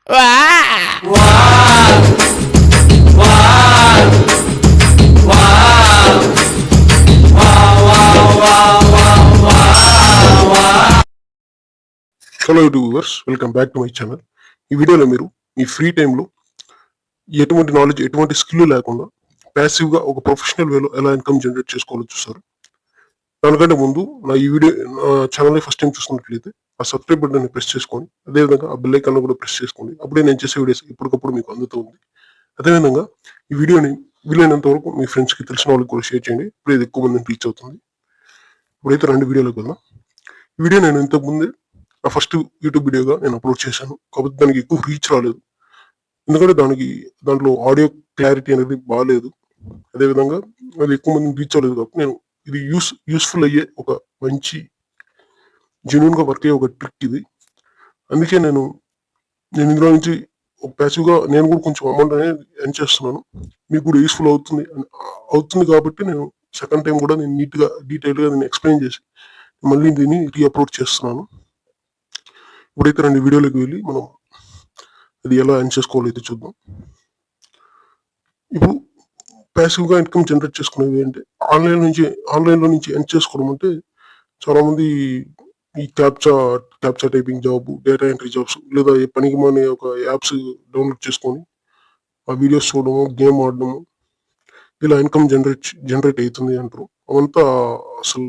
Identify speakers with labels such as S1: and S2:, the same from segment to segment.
S1: Wow!
S2: Hello YouTubers, welcome back to my channel. ఈ వీడియోలో మీరు మీ ఫ్రీ టైంలో ఎటువంటి నాలెడ్జ్, ఎటువంటి స్కిల్ లేకుండా ప్యాసివ్గా ఒక ప్రొఫెషనల్ వేలో ఎలా ఇన్కమ్ జనరేట్ చేసుకోవాలో చూస్తారు. దానికంటే ముందు నా ఛానల్ని ఫస్ట్ టైం చూస్తున్నట్లయితే ఆ సబ్స్క్రైబ్ బటన్ని ప్రెస్ చేసుకొని, అదేవిధంగా ఆ బెల్ ఐకాన్ కూడా ప్రెస్ చేసుకోండి. అప్పుడే నేను చేసే వీడియోస్ ఇప్పటికప్పుడు మీకు అందుతుంది. అదేవిధంగా ఈ వీడియోని వీలైనంత వరకు మీ ఫ్రెండ్స్కి తెలిసిన వాళ్ళకి కూడా షేర్ చేయండి. ఇప్పుడు ఇది ఎక్కువ మందిని రీచ్ అవుతుంది. ఇప్పుడైతే 2 వీడియోలోకి వెళ్దాం. ఈ వీడియో నేను ఇంతకుముందే నా ఫస్ట్ యూట్యూబ్ వీడియోగా నేను అప్లోడ్ చేశాను. కాకపోతే దానికి ఎక్కువ రీచ్ రాలేదు. ఎందుకంటే దాంట్లో ఆడియో క్లారిటీ అనేది బాగాలేదు. అదేవిధంగా అది ఎక్కువ మందిని రీచ్ అవ్వలేదు. కాబట్టి నేను ఇది యూస్ఫుల్ అయ్యే ఒక మంచి జెన్యూన్గా వర్క్ అయ్యే ఒక ట్రిక్ ఇది. అందుకే నేను ఇందులో నుంచి ఒక ప్యాసివ్గా నేను కూడా కొంచెం అమౌంట్ అనేది ఎర్న్ చేస్తున్నాను. మీకు కూడా యూస్ఫుల్ అవుతుంది కాబట్టి నేను సెకండ్ టైం కూడా నేను నీట్గా డీటెయిల్గా నేను ఎక్స్ప్లెయిన్ చేసి మళ్ళీ దీన్ని రీఅప్లోడ్ చేస్తున్నాను. ఇప్పుడైతే 2 వీడియోలోకి వెళ్ళి మనం అది ఎలా ఎర్న్ చేసుకోవాలో అయితే చూద్దాం. ఇప్పుడు ప్యాసివ్గా ఇన్కమ్ జనరేట్ చేసుకునేవి అంటే ఆన్లైన్లో నుంచి ఎర్న్ చేసుకోవడం అంటే చాలా మంది ఈ captcha typing job, data entry jobs, లేదా ఏ పనికి మానే ఒక యాప్స్ డౌన్లోడ్ చేసుకొని ఆ వీడియోస్ చూడడము, గేమ్ ఆడడము, ఇలా ఇన్కమ్ జనరేట్ అవుతుంది అంటారు. అవంతా అసలు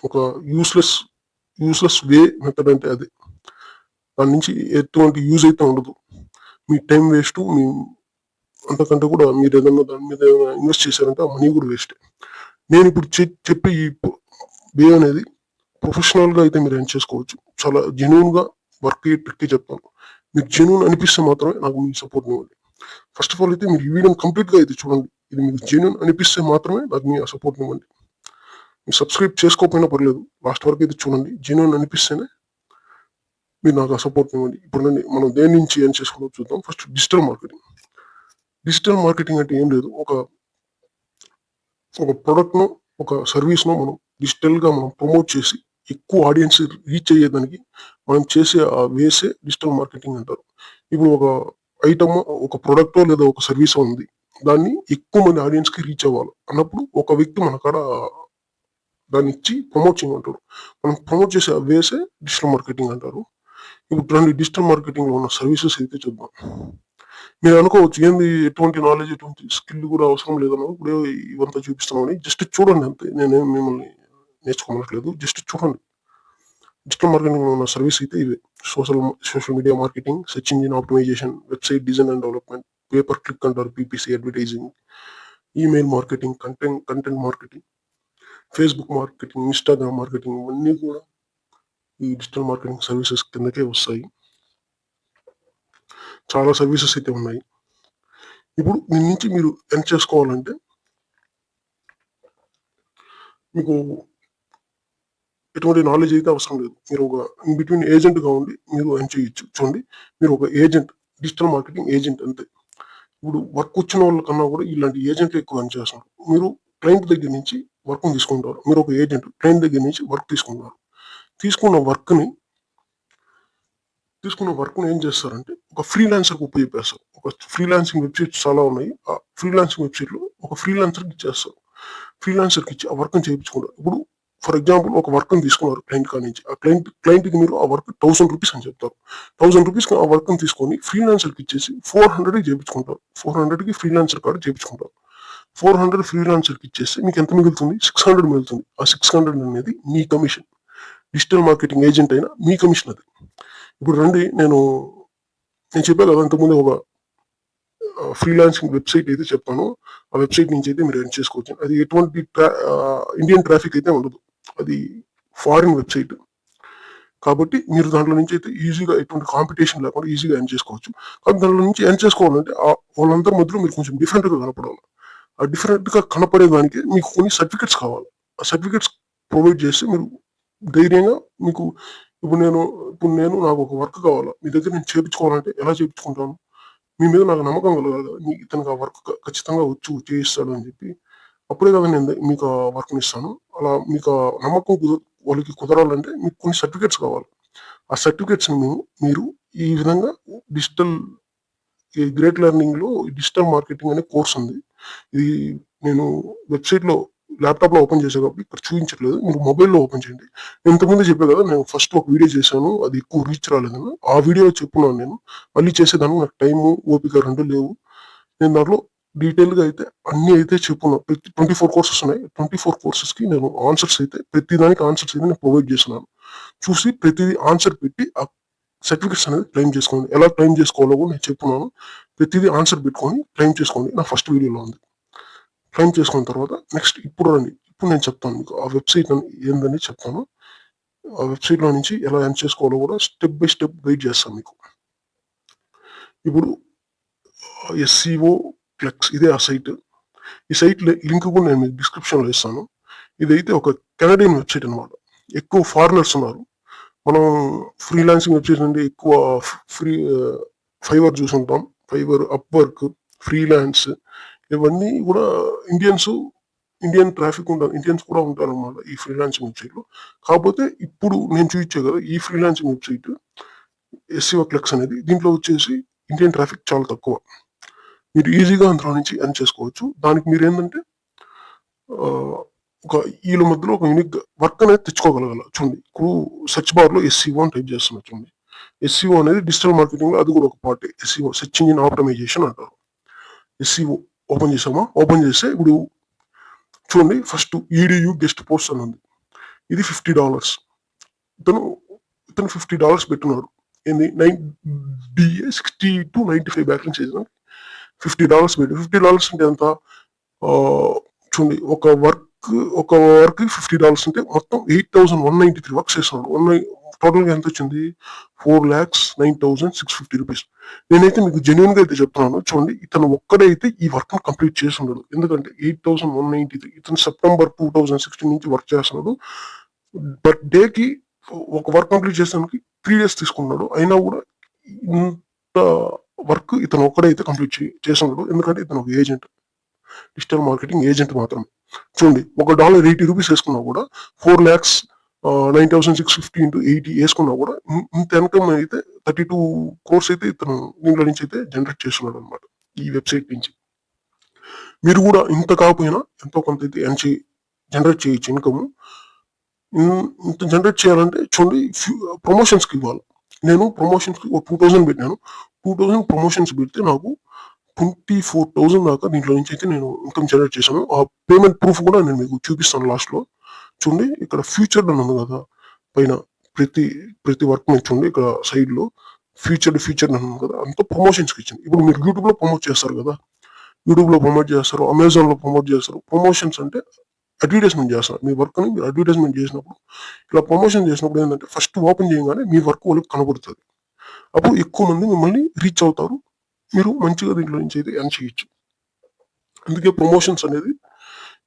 S2: ఒక యూస్లెస్ వే మెథడ్ అంటే అది. దాని నుంచి ఎటువంటి యూజ్ అయితే ఉండదు. మీ టైం వేస్ట్, మీ అంతకంటే కూడా మీరు ఏదన్నా దాని మీద ఇన్వెస్ట్ చేశారంటే ఆ మనీ కూడా వేస్ట్. నేను ఇప్పుడు చెప్పే ఈ వే అనేది ప్రొఫెషనల్గా అయితే మీరు ఏం చేసుకోవచ్చు. చాలా జెన్యూన్గా వర్క్ అయ్యే ట్రిక్ చెప్తాను. మీకు జెన్యూన్ అనిపిస్తే మాత్రమే నాకు మీ సపోర్ట్ ఇవ్వండి. ఫస్ట్ ఆఫ్ ఆల్ అయితే మీరు ఈ వీడియోని కంప్లీట్గా అయితే చూడండి. ఇది మీకు జెన్యూన్ అనిపిస్తే మాత్రమే నాకు మీ సపోర్ట్ ఇవ్వండి. మీరు సబ్స్క్రైబ్ చేసుకోకపోయినా పర్లేదు, లాస్ట్ వరకు అయితే చూడండి. జెన్యూన్ అనిపిస్తేనే మీరు నాకు సపోర్ట్ ఇవ్వండి. ఇప్పుడు మనం దేని నుంచి ఏం చేసుకోవాలో చూద్దాం. ఫస్ట్ డిజిటల్ మార్కెటింగ్ అంటే ఏం లేదు. ఒక ప్రోడక్ట్ను, ఒక సర్వీస్ను మనం డిజిటల్గా మనం ప్రమోట్ చేసి ఎక్కువ ఆడియన్స్ రీచ్ అయ్యేదానికి మనం చేసే ఆ వేసే డిజిటల్ మార్కెటింగ్ అంటారు. ఇప్పుడు ఒక ఐటమ్, ఒక ప్రోడక్ట్ లేదా ఒక సర్వీస్ ఉంది, దాన్ని ఎక్కువ మంది ఆడియన్స్కి రీచ్ అవ్వాలి అన్నప్పుడు ఒక వ్యక్తి మన కాడ దాన్ని ఇచ్చి ప్రమోట్ చేయమంటారు. మనం ప్రమోట్ చేసే ఆ వేసే డిజిటల్ మార్కెటింగ్ అంటారు. ఇప్పుడు డిజిటల్ మార్కెటింగ్లో ఉన్న సర్వీసెస్ అయితే చూద్దాం. మీరు అనుకోవచ్చు, ఏంది ఎటువంటి నాలెడ్జ్, ఎటువంటి స్కిల్ కూడా అవసరం లేదన్నా ఇప్పుడు ఇవంతా చూపిస్తున్నామని. జస్ట్ చూడండి అంతే. నేనేం మిమ్మల్ని నేర్చుకోమనట్లేదు, జస్ట్ చూడండి. డిజిటల్ మార్కెటింగ్ ఉన్న సర్వీస్ అయితే ఇవే: social media marketing, search engine optimization, website design and development, pay per click అంటారు PPC advertising, email marketing, content marketing, Facebook marketing, Instagram marketing, ఇవన్నీ కూడా ఈ డిజిటల్ మార్కెటింగ్ సర్వీసెస్ కిందకే వస్తాయి. చాలా సర్వీసెస్ అయితే ఉన్నాయి. ఇప్పుడు దీని నుంచి మీరు ఎర్న్ చేసుకోవాలంటే మీకు ఎటువంటి నాలెడ్జ్ అయితే అవసరం లేదు. మీరు ఒక ఇన్ బిట్వీన్ ఏజెంట్గా ఉండి మీరు ఎర్న్ చేయొచ్చు. చూడండి, మీరు ఒక ఏజెంట్, డిజిటల్ మార్కెటింగ్ ఏజెంట్ అంతే. ఇప్పుడు వర్క్ వచ్చిన వాళ్ళకన్నా కూడా ఇలాంటి ఏజెంట్లు ఎక్కువ ఎర్న్ చేస్తున్నారు. మీరు క్లయింట్ దగ్గర నుంచి వర్క్ తీసుకుంటారు. మీరు ఒక ఏజెంట్ క్లయింట్ దగ్గర నుంచి వర్క్ తీసుకుంటారు. తీసుకున్న వర్క్ని ఏం చేస్తారంటే ఒక ఫ్రీలాన్సర్కి ఉపయోగిస్తారు. ఒక ఫ్రీలాన్సింగ్ వెబ్సైట్స్ చాలా ఉన్నాయి. ఆ ఫ్రీలాన్సింగ్ వెబ్సైట్లో ఒక ఫ్రీలాన్సర్కి ఇచ్చేస్తారు. ఫ్రీలాన్సర్కి ఇచ్చి ఆ వర్క్ని చేయించుకుంటారు. ఇప్పుడు ఫర్ ఎగ్జాంపుల్ ఒక వర్క్ని తీసుకున్నారు క్లయింట్ కాడి నుంచి. ఆ క్లయింట్కి మీరు ఆ వర్క్ 1000 రూపీస్ అని చెప్తారు. 1000 రూపీస్కి ఆ వర్క్ని తీసుకొని ఫ్రీలాన్సర్కి ఇచ్చేసి 400కి చేయించుకుంటారు. 400కి ఫ్రీలాన్సర్ కాడ చేయించుకుంటారు. 400 ఫ్రీలాన్సర్కి ఇచ్చేసి మీకు ఎంత మిగులుతుంది? 600 మిగులుతుంది. ఆ 600 అనేది మీ కమిషన్. డిజిటల్ మార్కెటింగ్ ఏజెంట్ అయినా మీ కమిషన్ అది. ఇప్పుడు రండి, నేను చెప్పాను కదా అంతకుముందు ఒక ఫ్రీలాన్సింగ్ వెబ్సైట్ అయితే చెప్పాను. ఆ వెబ్సైట్ నుంచి అయితే మీరు ఎర్న్ చేసుకోవచ్చు. అది ఎటువంటి ఇండియన్ ట్రాఫిక్ అయితే ఉండదు. అది ఫారిన్ వెబ్సైట్ కాబట్టి మీరు దాంట్లో నుంచి అయితే ఈజీగా ఎటువంటి కాంపిటీషన్ లేకుండా ఈజీగా ఎర్న్ చేసుకోవచ్చు. కానీ దాంట్లో నుంచి ఎర్న్ చేసుకోవాలంటే వాళ్ళందరి మధ్యలో మీరు కొంచెం డిఫరెంట్గా కనపడాలి. ఆ డిఫరెంట్గా కనపడేదానికి మీకు కొన్ని సర్టిఫికెట్స్ కావాలి. ఆ సర్టిఫికెట్స్ ప్రొవైడ్ చేస్తే మీరు ధైర్యంగా మీకు ఇప్పుడు నేను నాకు ఒక వర్క్ కావాలా, మీ దగ్గర నేను చేయించుకోవాలంటే ఎలా చేయించుకుంటాను? మీ మీద నాకు నమ్మకం కలగాలి కదా, ఇతనికి ఆ వర్క్ ఖచ్చితంగా చేయిస్తాడు అని చెప్పి. అప్పుడే కదా నేను మీకు ఆ వర్క్ని ఇస్తాను. అలా మీకు ఆ నమ్మకం వాళ్ళకి కుదరాలంటే మీకు కొన్ని సర్టిఫికెట్స్ కావాలి. ఆ సర్టిఫికెట్స్ని మీరు ఈ విధంగా డిజిటల్ ఈ గ్రేట్ లెర్నింగ్‌లో డిజిటల్ మార్కెటింగ్ అనే కోర్స్ ఉంది. ఇది నేను వెబ్‌సైట్‌లో ల్యాప్‌టాప్‌లో ఓపెన్ చేశా కాబట్టి ఇక్కడ చూయించట్లేదు. మీరు మొబైల్‌లో ఓపెన్ చేయండి. నేను ఇంతకుముందే చెప్పా కదా! నేను ఫస్ట్ ఒక వీడియో చేశాను. అది ఎక్కువ రీచ్ రాలేదని. ఆ వీడియోలో చెప్పున్నాను నేను. మళ్ళీ చేసేదానికి నాకు టైము, ఓపిక 2 లేవు. నేను దాంట్లో డీటెయిల్‌గా అయితే అన్నీ అయితే చెప్పున్నా. 24 కోర్సెస్ ఉన్నాయి. 24 కోర్సెస్‌కి నేను ఆన్సర్స్ అయితే ప్రతి దానికి ఆన్సర్స్ అయితే నేను ప్రొవైడ్ చేస్తున్నాను. చూసి ప్రతిది ఆన్సర్ పెట్టి ఆ సర్టిఫికేట్స్ అనేది క్లెయిమ్ చేసుకోండి. ఎలా క్లెయిమ్ చేసుకోవాలో కూడా నేను చెప్తున్నాను. ప్రతిదీ ఆన్సర్ పెట్టుకొని క్లెయిమ్ చేసుకోండి. నా ఫస్ట్ వీడియోలో ఉంది. క్లెయిమ్ చేసుకున్న తర్వాత నెక్స్ట్ ఇప్పుడు రండి. ఇప్పుడు నేను చెప్తాను మీకు. ఆ వెబ్‌సైట్ ఏందని చెప్తాను. ఆ వెబ్‌సైట్‌లో నుంచి ఎలా ఎర్న్ చేసుకోవాలో కూడా స్టెప్ బై స్టెప్ గైడ్ చేస్తాను మీకు. ఇప్పుడు ఎస్‌సిఓ క్లెక్స్ ఇదే ఆ సైట్. ఈ సైట్ లింక్ కూడా నేను మీకు డిస్క్రిప్షన్‌లో ఇస్తాను. ఇదైతే ఒక కెనడియన్ వెబ్‌సైట్ అన్నమాట. ఎక్కువ ఫారినర్స్ ఉన్నారు. మనం ఫ్రీలాన్సింగ్ వెబ్‌సైట్స్ నుండి ఎక్కువ ఫ్రీ ఫైవర్ చూసుంటాం. ఫైవర్, అప్‌వర్క్, ఫ్రీలాన్స్ ఇవన్నీ కూడా ఇండియన్స్ ఇండియన్ ట్రాఫిక్ ఉంటారు. ఇండియన్స్ కూడా ఉంటారన్నమాట ఈ ఫ్రీలాన్సింగ్ వెబ్‌సైట్‌లో. కాకపోతే ఇప్పుడు నేను చూయించా కదా! ఈ ఫ్రీలాన్సింగ్ వెబ్‌సైట్ ఎస్‌సిఓ క్లెక్స్ అనేది దీంట్లో వచ్చేసి ఇండియన్ ట్రాఫిక్ చాలా తక్కువ. మీరు ఈజీగా అందులో నుంచి ఎర్న్ చేసుకోవచ్చు. దానికి మీరేందంటే ఆహ్, ఒక ఈళ్ళ మధ్యలో ఒక యూనిక్ వర్క్ అనేది తెచ్చుకోగలగాల. చూడండి ఇప్పుడు సెర్చ్ బార్‌లో ఎస్‌సిఓ అని టైప్ చేస్తున్నా చూడండి. ఎస్‌సిఓ అనేది డిజిటల్ మార్కెటింగ్‌లో అది కూడా ఒక పార్టే. ఎస్‌సిఓ సెర్చ్ ఇంజిన్ ఆప్టిమైజేషన్ అంటారు. ఎస్‌సిఓ ఓపెన్ చేసామా? ఓపెన్ చేస్తే ఇప్పుడు చూడండి ఫస్ట్ ఈడియు గెస్ట్ పోస్ట్ అని ఉంది. ఇది $50. ఇతను ఇతను $50 పెట్టున్నాడు. ఏంది డిఏ 60-95 బ్యాక్‌లింక్స్ చేసినానికి $50 పెట్టి $50 అంటే ఎంత? చూడండి ఒక వర్క్ $50 అంటే మొత్తం 8,193 వర్క్స్ చేస్తున్నాడు. టోటల్‌గా ఎంత వచ్చింది? 4,09,650 రూపీస్. నేనైతే మీకు జెన్యూన్‌గా అయితే చెప్తున్నాను. చూడండి ఇతను ఒక్కడే అయితే ఈ వర్క్‌ని కంప్లీట్ చేసి ఉండడు. ఎందుకంటే 8,193 ఇతను సెప్టెంబర్ 2016 నుంచి వర్క్ చేస్తున్నాడు. పర్ డేకి ఒక వర్క్ కంప్లీట్ చేసేదానికి 3 డేస్ తీసుకున్నాడు. అయినా కూడా ఇంత వర్క్ ఇతను ఒక్కడే అయితే కంప్లీట్ చేసున్నాడు. ఎందుకంటే ఇతను ఒక ఏజెంట్. డిజిటల్ మార్కెటింగ్ ఏజెంట్ మాత్రమే. చూడండి ఒక డాలర్ $80 వేసుకున్నా కూడా 4,09,650 ఇంటూ 80 వేసుకున్నా కూడా ఇంత ఇన్కమ్ అయితే 32 క్రోర్స్ అయితే ఇతను దీంట్లో నుంచి అయితే జనరేట్ చేస్తున్నాడు అనమాట ఈ వెబ్సైట్ నుంచి. మీరు కూడా ఇంత కాకపోయినా ఎంతో కొంత అయితే జనరేట్ చేయొచ్చు ఇన్కమ్. ఇంత జనరేట్ చేయాలంటే చూడండి ప్రమోషన్స్కి ఇవ్వాలి. నేను ప్రమోషన్స్కి ఒక 2,000 పెట్టాను. 2,000 ప్రమోషన్స్ పెడితే నాకు 24,000 దాకా దీంట్లో నుంచి అయితే నేను ఇన్కమ్ జనరేట్ చేశాను. ఆ పేమెంట్ ప్రూఫ్ కూడా నేను మీకు చూపిస్తాను లాస్ట్‌లో. చూడండి ఇక్కడ ఫ్యూచర్డ్ అని ఉంది కదా! పైన ప్రతి ప్రతి వర్క్ మీద చూడండి ఇక్కడ సైడ్‌లో ఫ్యూచర్డ్ అని ఉంది కదా! అంతా ప్రమోషన్స్‌కి ఇచ్చింది. ఇప్పుడు మీరు యూట్యూబ్‌లో ప్రమోట్ చేస్తారు కదా! యూట్యూబ్‌లో ప్రమోట్ చేస్తారు. అమెజాన్‌లో ప్రమోట్ చేస్తారు. ప్రమోషన్స్ అంటే అడ్వర్టైజ్‌మెంట్ చేస్తారు. మీ వర్క్‌ని మీరు అడ్వర్టైజ్‌మెంట్ చేసినప్పుడు ఇలా ప్రమోషన్ చేసినప్పుడు ఏందంటే ఫస్ట్ ఓపెన్ చేయంగానే మీ వర్క్ వాళ్ళకి కనబడుతది. అప్పుడు ఎక్కువ మంది మిమ్మల్ని రీచ్ అవుతారు. మీరు మంచిగా దీంట్లో నుంచి అయితే ఎర్న్ చేయొచ్చు. అందుకే ప్రమోషన్స్ అనేది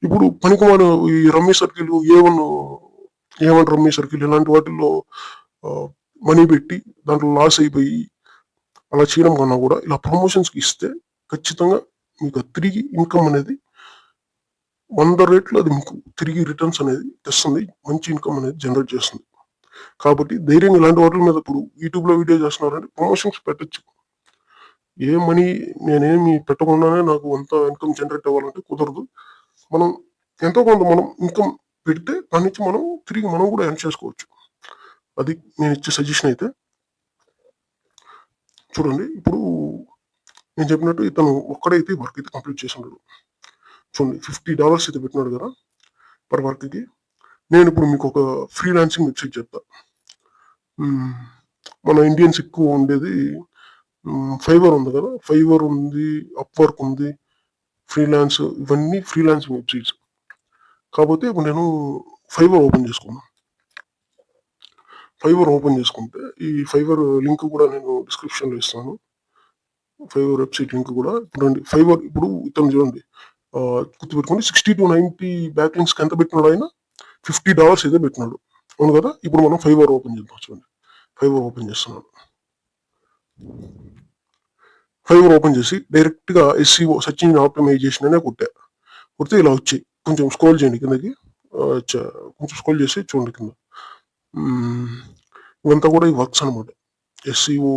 S2: ఇప్పుడు పనికిమాలిన ఈ రమ్మీ సర్కిల్, ఏ వన్ రమ్మీ సర్కిల్ ఇలాంటి వాటిల్లో మనీ పెట్టి దాంట్లో లాస్ అయిపోయి అలా చేయడం కన్నా కూడా ఇలా ప్రమోషన్స్‌కి ఇస్తే ఖచ్చితంగా మీకు తిరిగి ఇన్కమ్ అనేది 100 రెట్లు అది మీకు తిరిగి రిటర్న్స్ అనేది తెస్తుంది. మంచి ఇన్కమ్ అనేది జనరేట్ చేస్తుంది. కాబట్టి ధైర్యంగా ఇలాంటి వాటిల మీద ఇప్పుడు యూట్యూబ్‌లో వీడియో చేస్తున్నారంటే ప్రమోషన్స్ పెట్టొచ్చు. ఏ మనీ నేనేమి పెట్టకుండానే నాకు అంత ఇన్కమ్ జనరేట్ అవ్వాలంటే కుదరదు. మనం ఎంతో కొంత మనం ఇన్కమ్ పెడితే దాని నుంచి మనం తిరిగి మనం కూడా ఎర్న్ చేసుకోవచ్చు. అది నేనిచ్చే సజెషన్ అయితే. చూడండి ఇప్పుడు నేను చెప్పినట్టు ఇతను ఒక్కడైతే వర్క్ అయితే కంప్లీట్ చేసుండడు. చూడండి $50 అయితే పెట్టినాడు కదా! పర్ వర్క్‌కి. నేనిప్పుడు మీకొక ఫ్రీలాన్సింగ్ వెబ్‌సైట్ చెప్తా. హ్మ్. మన ఇండియన్స్ ఎక్కువ ఉండేది ఫైవర్ ఉంది కదా! ఫైవర్ ఉంది, అప్‌వర్క్ ఉంది, ఇవన్నీ ఫ్రీలాన్సింగ్ వెబ్‌సైట్స్. కాపోతే ఇప్పుడు నేను ఫైవర్ ఓపెన్ చేసుకున్నా. ఫైవర్ ఓపెన్ చేసుకుంటే ఈ ఫైవర్ లింక్ కూడా నేను డిస్క్రిప్షన్‌లో ఇస్తాను. ఫైవర్ వెబ్‌సైట్ లింక్ కూడా చూడండి. ఫైవర్ ఇప్పుడు ఇతను చూడండి గుర్తుపెట్టుకోండి 60-90 బ్యాక్ లింక్స్‌కి ఎంత పెట్టినాడు ఆయన? $50 అయితే పెట్టినాడు. అవును కదా! ఇప్పుడు మనం ఫైవర్ ఓపెన్ చేద్దాం చూడండి. ఫైవర్ ఓపెన్ చేస్తున్నాను. ఫైవర్ ఓపెన్ చేసి డైరెక్ట్‌గా ఎస్‌సిఓ సెర్చ్ ఇంజిన్ ఆప్టిమైజేషన్ అనే కొట్టా. కొడితే ఇలా వచ్చాయి. కొంచెం స్క్రోల్ చేయండి కిందకి. కొంచెం స్క్రోల్ చేసి చూడండి కింద. హ్మ్. ఇవంతా కూడా ఈ వర్క్స్ అనమాట. SEO,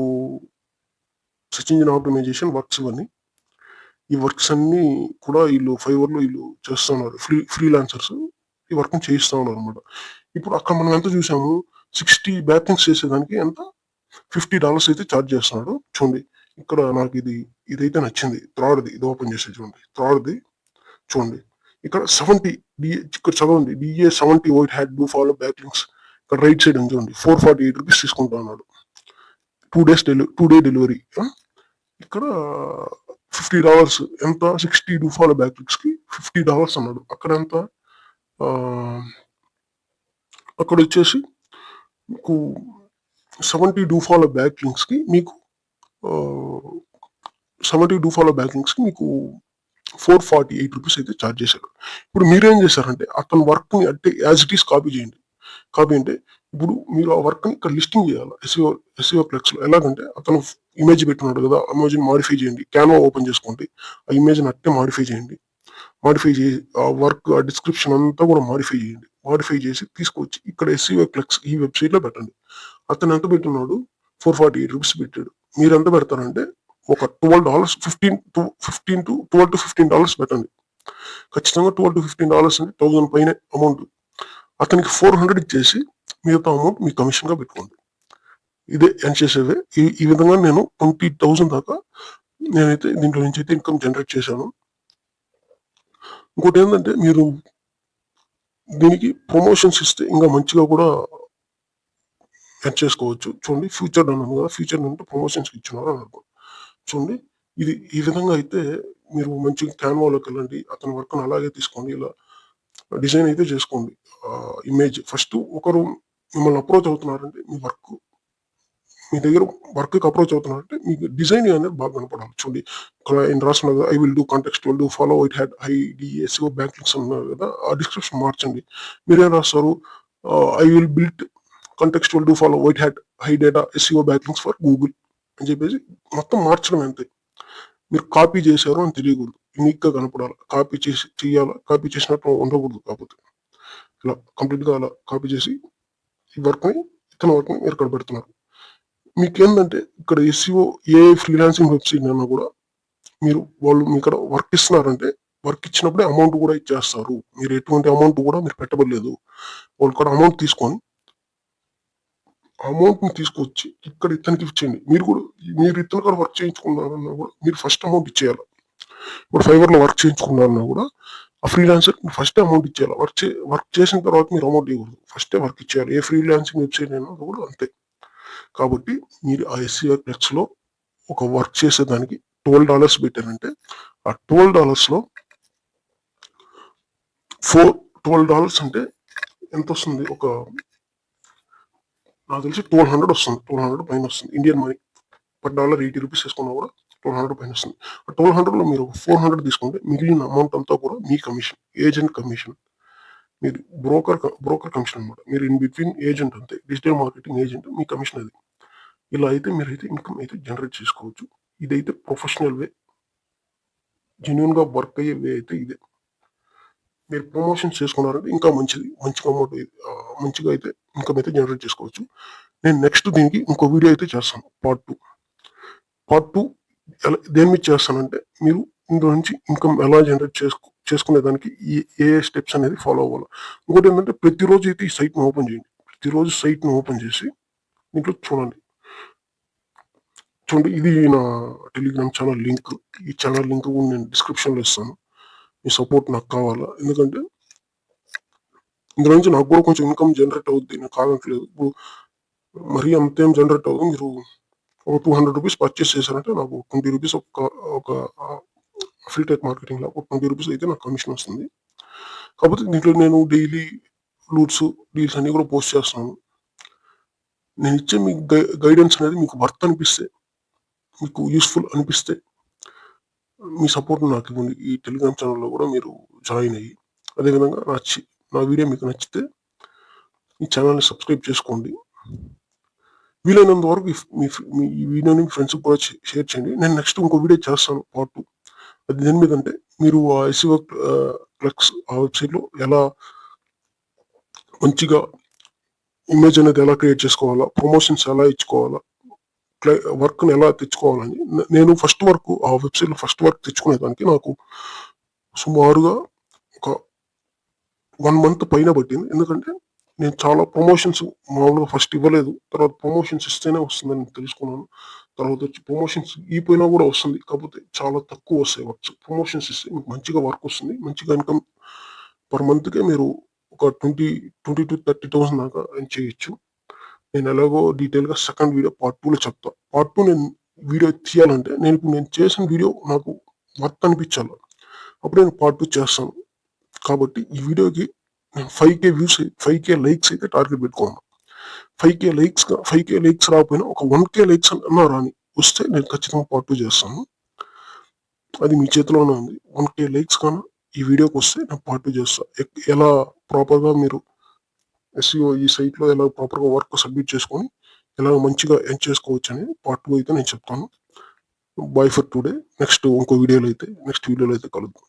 S2: search engine optimization works ఇవన్నీ. ఈ వర్క్స్ అన్ని కూడా వీళ్ళు ఫైవర్లో వీళ్ళు చేస్తున్నారు. ఫ్రీలాన్సర్స్ ఈ వర్క్ చేయిస్తూ ఉన్నారు అనమాట. ఇప్పుడు అక్కడ మనం ఎంత చూసాము, 60 బ్యాక్ చేసేదానికి ఎంత $50 అయితే ఛార్జ్ చేస్తున్నాడు. చూడండి ఇక్కడ నాకు ఇదైతే నచ్చింది. థ్రాడ్ది ఇది ఓపెన్ చేసి చూడండి. థ్రాడ్ది చూడండి ఇక్కడ 70 ఇక్కడ చదవండి. DA 70 white hat do follow back links. ఇక్కడ రైట్ సైడ్ అని చూడండి $448 తీసుకుంటా ఉన్నాడు. 2 డే డెలివరీ. ఇక్కడ $50 ఎంత, 60 డూ ఫాలో బ్యాక్ లింక్స్ కి $50 అన్నాడు. అక్కడ ఎంత, అక్కడ వచ్చేసి మీకు 70 డూ ఫాలో బ్యాక్ లింక్స్ కి మీకు 70 డూ ఫాలో బ్యాక్ లింక్స్ కి మీకు $448 అయితే ఛార్జ్ చేశారు. ఇప్పుడు మీరేం చేశారంటే అతని వర్క్ ని అంటే యాజ్ ఇట్ ఈస్ కాపీ చేయండి. కాపీ అంటే ఇప్పుడు మీరు ఆ వర్క్ ని ఇక్కడ లిస్టింగ్ చేయాలి ఎస్ఈఓ ఫ్లెక్స్ లో. ఎలాగంటే అతను ఇమేజ్ పెట్టినాడు కదా, ఇమేజ్ మాడిఫై చేయండి. క్యాన్వా ఓపెన్ చేసుకోండి, ఆ ఇమేజ్ అట్టే మాడిఫై చేయండి. మాడిఫై చేసి ఆ వర్క్ ఆ డిస్క్రిప్షన్ అంతా కూడా మాడిఫై చేయండి. మాడిఫై చేసి తీసుకొచ్చి ఇక్కడ ఎస్ఈఓ ఫ్లెక్స్ ఈ వెబ్సైట్ లో పెట్టండి. అతను ఎంత పెట్టున్నాడు, $448 పెట్టాడు. మీరు ఎంత పెడతారంటే ఒక $12, $15 పెట్టండి. ఖచ్చితంగా $12 to $15 అంటే 1000 పైన అమౌంట్. అతనికి 400 ఇచ్చేసి మిగతా అమౌంట్ మీ కమిషన్ గా పెట్టుకోండి. ఇదే ఎండ్ చేసేవే. ఈ విధంగా నేను 20,000 దాకా నేనైతే దీంట్లో నుంచి అయితే ఇన్కమ్ జనరేట్ చేశాను. ఇంకోటి ఏంటంటే మీరు దీనికి ప్రమోషన్స్ ఇస్తే ఇంకా మంచిగా కూడా ఎర్న్ చేసుకోవచ్చు. చూడండి ఫ్యూచర్ అన్నాను కదా, ఫ్యూచర్ అంటే ప్రమోషన్స్ ఇచ్చినారు అని అనుకో. చూడండి ఈ విధంగా అయితే మీరు మంచిగా క్యాన్వాలోకి వెళ్ళండి, అతని వర్క్ అలాగే తీసుకోండి, ఇలా డిజైన్ అయితే చేసుకోండి. ఇమేజ్ ఫస్ట్ ఒకరు మిమ్మల్ని అప్రోచ్ అవుతున్నారంటే మీ దగ్గర వర్క్ అప్రోచ్ అవుతున్నారంటే మీకు డిజైన్ అనేది బాగా కనపడాలి. చూడండి ఇక్కడ ఆయన రాస్తున్నారు కదా, I will do contextual do follow it had high DSO back links అన్నారు కదా, ఆ డిస్క్రిప్షన్ మార్చండి. మీరేం రాస్తారు, I will build contextual do follow it had high data SEO back links for Google అని చెప్పేసి మొత్తం మార్చడం అంతే. మీరు కాపీ చేశారు అని తెలియకూడదు, యూనిక్ గా కనపడాలి. కాపీ చేయాలా, కాపీ చేసినట్టు ఉండకూడదు. కాకపోతే ఇలా కంప్లీట్ గా అలా కాపీ చేసి ఈ వర్క్ ని ఇతని వర్క్ ని మీరు ఇక్కడ పెడుతున్నారు. మీకేంటంటే ఇక్కడ ఎస్ఈఓ ఏ ఫ్రీలాన్సింగ్ వెబ్సైట్ అయినా కూడా వాళ్ళు మీ ఇక్కడ వర్క్ ఇస్తున్నారంటే వర్క్ ఇచ్చినప్పుడే అమౌంట్ కూడా ఇచ్చేస్తారు. మీరు ఎటువంటి అమౌంట్ కూడా మీరు పెట్టబడలేదు. వాళ్ళు కూడా అమౌంట్ తీసుకొని అమౌంట్ ని తీసుకొచ్చి ఇక్కడ ఇతనికి ఇచ్చేయండి. మీరు ఇతను కూడా వర్క్ చేయించుకున్నారన్నా కూడా మీరు ఫస్ట్ అమౌంట్ ఇచ్చేయాలి. ఇప్పుడు ఫైవర్ లో వర్క్ చేయించుకున్నారన్నా కూడా ఆ ఫ్రీలాన్సర్ ఫస్ట్ అమౌంట్ ఇచ్చేయాలి. వర్క్ చేసిన తర్వాత మీరు అమౌంట్ ఇవ్వకూడదు, ఫస్టే వర్క్ ఇచ్చేయాలి. ఏ ఫ్రీలాన్సింగ్ వెబ్సైట్ అయినా కూడా అంతే. కాబట్టి మీరు ఆ ఎస్ఈఓ ఫ్లెక్స్ లో ఒక వర్క్ చేసేదానికి $12 పెట్టారంటే ఆ $12 లో $12 అంటే ఎంత వస్తుంది, ఒక నాకు తెలిసి 1200 వస్తుంది. 1200 పైన వస్తుంది ఇండియన్ మనీ. per dollar $80 వేసుకున్నా కూడా 1200 పైన వస్తుంది. 1200 లో మీరు 400 తీసుకుంటే మిగిలిన అమౌంట్ అంతా కూడా మీ కమిషన్, ఏజెంట్ కమిషన్. మీరు బ్రోకర్ కమిషన్ అనమాట. మీరు ఇన్ బిట్వీన్ ఏజెంట్ అంతే, డిజిటల్ మార్కెటింగ్ ఏజెంట్, మీ కమిషన్ అది. ఇలా అయితే మీరైతే ఇన్కమ్ అయితే జనరేట్ చేసుకోవచ్చు. ఇదైతే ప్రొఫెషనల్ వే, జెన్యున్ గా వర్క్ అయ్యే వే అయితే ఇదే. మీరు ప్రమోషన్స్ చేసుకున్నారంటే ఇంకా మంచిది, మంచిగా అమౌంట్ మంచిగా అయితే ఇన్కమ్ అయితే జనరేట్ చేసుకోవచ్చు. నేను నెక్స్ట్ దీనికి ఇంకో వీడియో అయితే చేస్తాను, పార్ట్ టూ దేని మీద చేస్తానంటే మీరు ఇందులో నుంచి ఇన్కమ్ ఎలా జనరేట్ చేసుకునే దానికి ఏ స్టెప్స్ అనేది ఫాలో అవ్వాలి. ఇంకోటి ఏంటంటే ప్రతిరోజు అయితే ఈ సైట్ని ఓపెన్ చేయండి. ప్రతిరోజు సైట్ని ఓపెన్ చేసి దీంట్లో చూడండి. ఇది నా టెలిగ్రామ్ ఛానల్ లింక్. ఈ ఛానల్ లింక్ కూడా నేను డిస్క్రిప్షన్లో ఇస్తాను. మీ సపోర్ట్ నాకు కావాలా, ఎందుకంటే ఇందులో నుంచి నాకు కూడా కొంచెం ఇన్కమ్ జనరేట్ అవుద్ది, నేను కాగట్లేదు. ఇప్పుడు మరీ అంతేం జనరేట్ అవుతుంది. మీరు ఒక $200 పర్చేస్ చేశారంటే నాకు $20 ఒక ఫ్రీటెక్ మార్కెటింగ్ లో $20 అయితే నాకు కమిషన్ వస్తుంది. కాకపోతే దీంట్లో నేను డైలీ డీల్స్ అన్ని కూడా పోస్ట్ చేస్తున్నాను. నేను ఇచ్చే మీ గైడెన్స్ అనేది మీకు వర్త్ అనిపిస్తే, మీకు యూస్ఫుల్ అనిపిస్తే మీ సపోర్ట్ నాకు ఇవ్వండి. ఈ టెలిగ్రామ్ ఛానల్లో కూడా మీరు జాయిన్ అయ్యి, అదేవిధంగా నా వీడియో మీకు నచ్చితే ఈ ఛానల్ని సబ్స్క్రైబ్ చేసుకోండి. వీలైనంత వరకు ఈ వీడియోని మీ ఫ్రెండ్స్కి కూడా షేర్ చేయండి. నేను నెక్స్ట్ ఇంకో వీడియో చేస్తాను, పార్ట్ 2. అది దేని మీద అంటే మీరు ఆ ఎస్ఈఓ ఫ్లెక్స్ ఆ వెబ్సైట్లో ఎలా మంచిగా ఇమేజ్ అనేది ఎలా క్రియేట్ చేసుకోవాలా, ప్రమోషన్స్ ఎలా ఇచ్చుకోవాలా, వర్క్ని ఎలా తెచ్చుకోవాలని నేను ఫస్ట్ వర్క్ ఆ వెబ్సైట్లో ఫస్ట్ వర్క్ తెచ్చుకునేదానికి నాకు సుమారుగా ఒక 1 మంత్ పైన పట్టింది. ఎందుకంటే నేను చాలా ప్రమోషన్స్ మామూలుగా ఫస్ట్ ఇవ్వలేదు. తర్వాత ప్రమోషన్స్ ఇస్తేనే వస్తుందని తెలుసుకున్నాను. తర్వాత వచ్చి ప్రమోషన్స్ ఇయ్యపోయినా కూడా వస్తుంది. కాకపోతే చాలా తక్కువ వస్తాయి వర్క్స్. ప్రమోషన్స్ ఇస్తే మీకు మంచిగా వర్క్ వస్తుంది. మంచిగా ఇన్‌కమ్ పర్ మంత్‌కే మీరు ఒక 20,000-30,000 దాకా ఎర్న్ చేయొచ్చు. నేను ఎలాగో డీటెయిల్‌గా సెకండ్ వీడియో పార్ట్ 2లో చెప్తా. పార్ట్ 2 నేను వీడియో తీయాలంటే నేను చేసిన వీడియో నాకు వర్త్ అనిపించాలి. అప్పుడు నేను పార్ట్ 2 చేస్తాను. కాబట్టి ఈ వీడియోకి నేను 5,000 వ్యూస్ 5,000 లైక్స్ అయితే టార్గెట్ పెట్టుకున్నాను. 5,000 లైక్స్ రాకపోయినా ఒక 1,000 లైక్స్ అన్నా రాని. వస్తే నేను ఖచ్చితంగా పార్ట్ 2 చేస్తాను. అది మీ చేతిలోనే ఉంది. 1,000 లైక్స్ గాన ఈ వీడియోకి వస్తే నేను పార్ట్ 2 చేస్తా. ఎలా ప్రాపర్‌గా మీరు ఎస్‌ఈఓ ఈ సైట్‌లో ఎలా ప్రాపర్‌గా వర్క్ సబ్మిట్ చేసుకొని ఎలా మంచిగా ఎర్న్ చేసుకోవచ్చని పార్ట్ 2 అయితే నేను చెప్తాను. By for today. నెక్స్ట్ వీడియోలో అయితే కలుద్దాం.